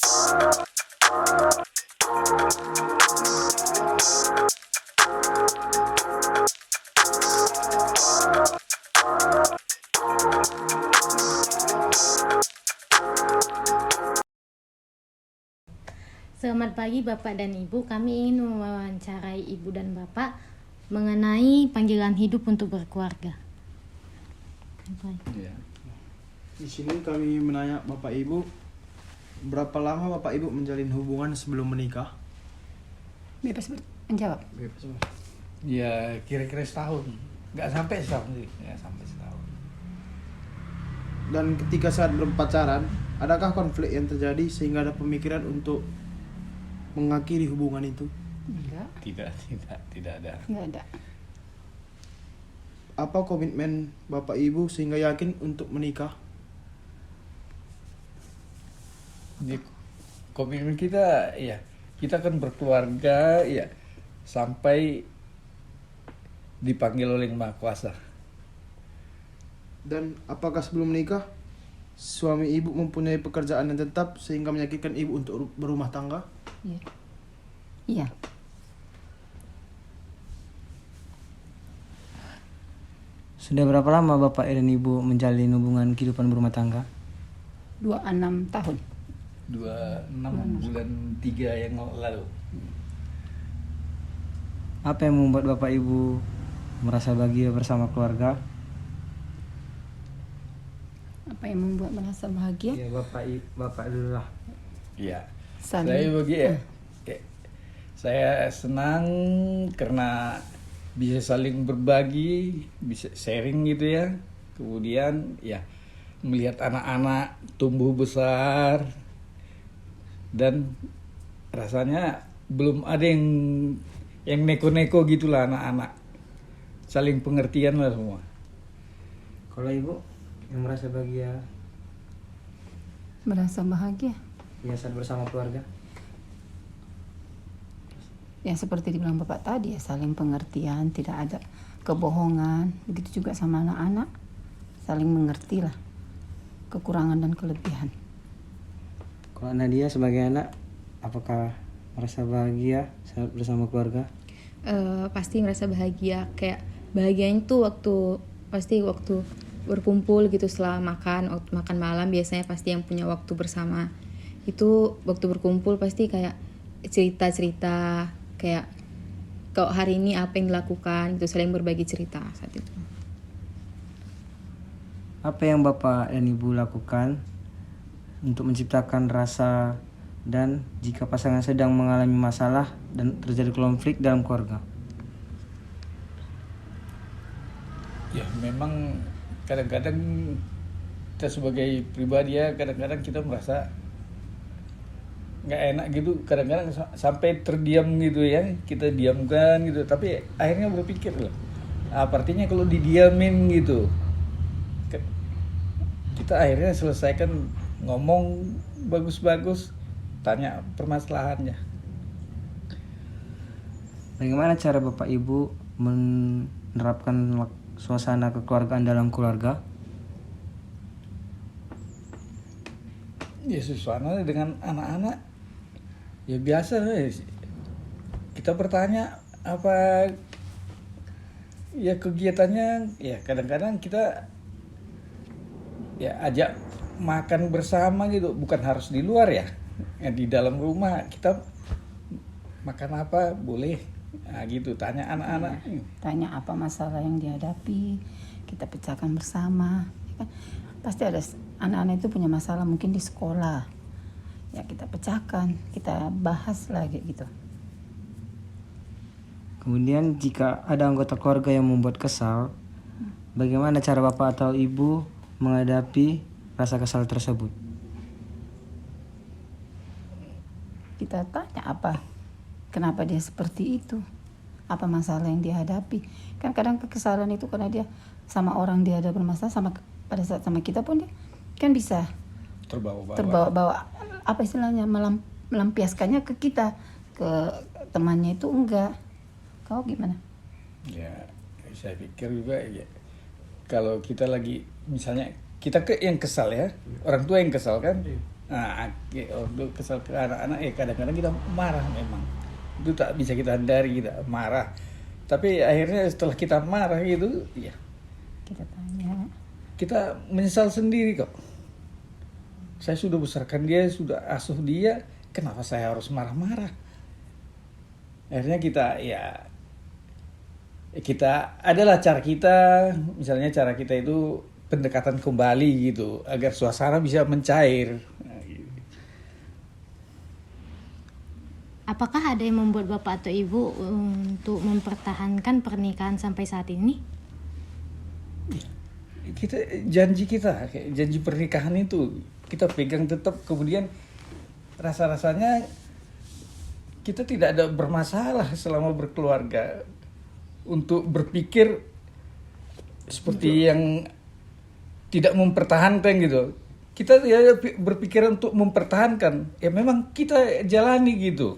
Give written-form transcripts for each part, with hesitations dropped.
Selamat pagi Bapak dan Ibu, kami ingin mewawancarai Ibu dan Bapak mengenai panggilan hidup untuk berkeluarga. Ya. Di sini kami menanya Bapak Ibu, berapa lama Bapak Ibu menjalin hubungan sebelum menikah? Bebas menjawab. Bebas. Ya kira-kira setahun, nggak sampai setahun sih, nggak sampai setahun. Dan ketika saat berpacaran, adakah konflik yang terjadi sehingga ada pemikiran untuk mengakhiri hubungan itu? Enggak Tidak ada. ada. Apa komitmen Bapak Ibu sehingga yakin untuk menikah? Jadi komitmen kita, ya kita akan berkeluarga, ya sampai dipanggil oleh Yang Maha Kuasa. Dan apakah sebelum menikah suami ibu mempunyai pekerjaan yang tetap sehingga meyakinkan ibu untuk berumah tangga? Iya. Sudah berapa lama Bapak dan Ibu menjalin hubungan kehidupan berumah tangga? 26 tahun. 26 bulan 3 yang lalu. Apa yang membuat Bapak Ibu merasa bahagia bersama keluarga? Apa yang membuat merasa bahagia? Ya Bapak dulu lah. Ya. Saling. Saya bahagia. Saya senang karena bisa saling berbagi, bisa sharing gitu ya. Kemudian ya melihat anak-anak tumbuh besar dan rasanya belum ada yang neko-neko gitulah anak-anak. Saling pengertian lah semua. Kalau Ibu yang merasa bahagia Merasa bahagia. ya saat bersama keluarga? Ya seperti dibilang Bapak tadi ya, saling pengertian, tidak ada kebohongan. Begitu juga sama anak-anak, saling mengerti lah kekurangan dan kelebihan. Kalau Nadia sebagai anak, apakah merasa bahagia saat bersama keluarga? Pasti merasa bahagia, kayak bahagianya tuh waktu berkumpul gitu setelah makan malam, biasanya pasti yang punya waktu bersama itu waktu berkumpul pasti kayak cerita kayak kalau hari ini apa yang dilakukan gitu, saling berbagi cerita saat itu. Apa yang Bapak dan Ibu lakukan untuk menciptakan rasa dan jika pasangan sedang mengalami masalah dan terjadi konflik dalam keluarga? Ya memang kadang-kadang kita sebagai pribadi ya, kadang-kadang kita merasa nggak enak gitu, kadang-kadang sampai terdiam gitu ya, kita diamkan gitu, tapi akhirnya berpikir loh, artinya kalau didiamin gitu kita akhirnya selesaikan, ngomong bagus-bagus, tanya permasalahannya. Bagaimana cara Bapak Ibu menerapkan suasana kekeluargaan dalam keluarga? Ya suasana dengan anak-anak ya biasa, kita bertanya apa ya kegiatannya, ya kadang-kadang kita ya ajak makan bersama gitu, bukan harus di luar ya, di dalam rumah kita makan apa boleh, nah gitu, tanya anak-anak. Tanya apa masalah yang dihadapi, kita pecahkan bersama. Ya kan? Pasti ada anak-anak itu punya masalah mungkin di sekolah. Ya kita pecahkan, kita bahas lagi gitu. Kemudian jika ada anggota keluarga yang membuat kesal, bagaimana cara Bapak atau Ibu menghadapi rasa kesal tersebut? Kita tanya kenapa dia seperti itu, apa masalah yang dia hadapi. Kan kadang kekesalan itu karena dia sama orang dia ada bermasalah, pada saat sama kita pun dia kan bisa terbawa apa istilahnya, melampiaskannya ke kita, ke temannya itu enggak. Kau gimana? Ya saya pikir juga ya, kalau kita lagi misalnya kita yang kesal ya, orang tua yang kesal kan, Nah, untuk kesal ke anak-anak, kadang-kadang kita marah memang. Itu tak bisa kita hindari, kita marah. Tapi akhirnya setelah kita marah gitu, ya Kita tanya. kita menyesal sendiri kok. Saya sudah besarkan dia, sudah asuh dia, kenapa saya harus marah-marah? Akhirnya kita adalah cara kita, misalnya cara kita itu pendekatan kembali gitu, agar suasana bisa mencair. Nah, gitu. Apakah ada yang membuat bapak atau ibu untuk mempertahankan pernikahan sampai saat ini? Janji kita, kayak janji pernikahan itu kita pegang tetap, kemudian rasa-rasanya kita tidak ada bermasalah selama berkeluarga untuk berpikir seperti yang tidak mempertahankan gitu. Kita ya berpikiran untuk mempertahankan, ya memang kita jalani gitu,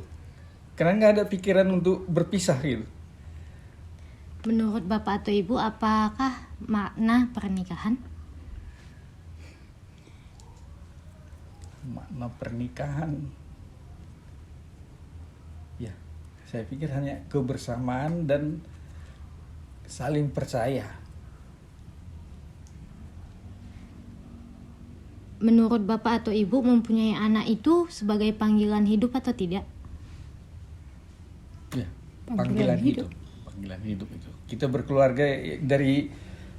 karena nggak ada pikiran untuk berpisah gitu. Menurut bapak atau ibu, apakah makna pernikahan? Makna pernikahan, ya saya pikir hanya kebersamaan dan saling percaya. Menurut bapak atau ibu, mempunyai anak itu sebagai panggilan hidup atau tidak? Ya, panggilan hidup. Panggilan hidup itu. Kita berkeluarga, dari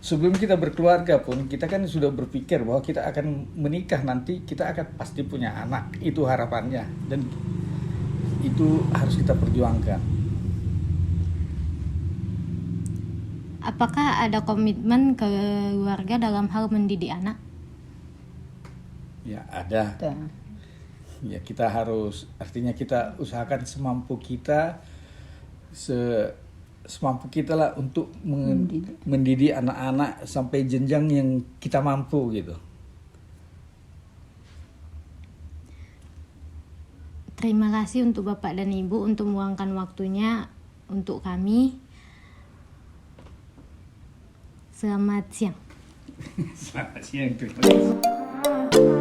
sebelum kita berkeluarga pun kita kan sudah berpikir bahwa kita akan menikah nanti, kita akan pasti punya anak. Itu harapannya, dan itu harus kita perjuangkan. Apakah ada komitmen keluarga dalam hal mendidik anak? Ya, ada. Ada. Ya, kita harus, artinya kita usahakan semampu kita, semampu kita lah untuk mendidik anak-anak sampai jenjang yang kita mampu gitu. Terima kasih untuk bapak dan ibu untuk meluangkan waktunya untuk kami. Selamat siang. Selamat siang, terima kasih.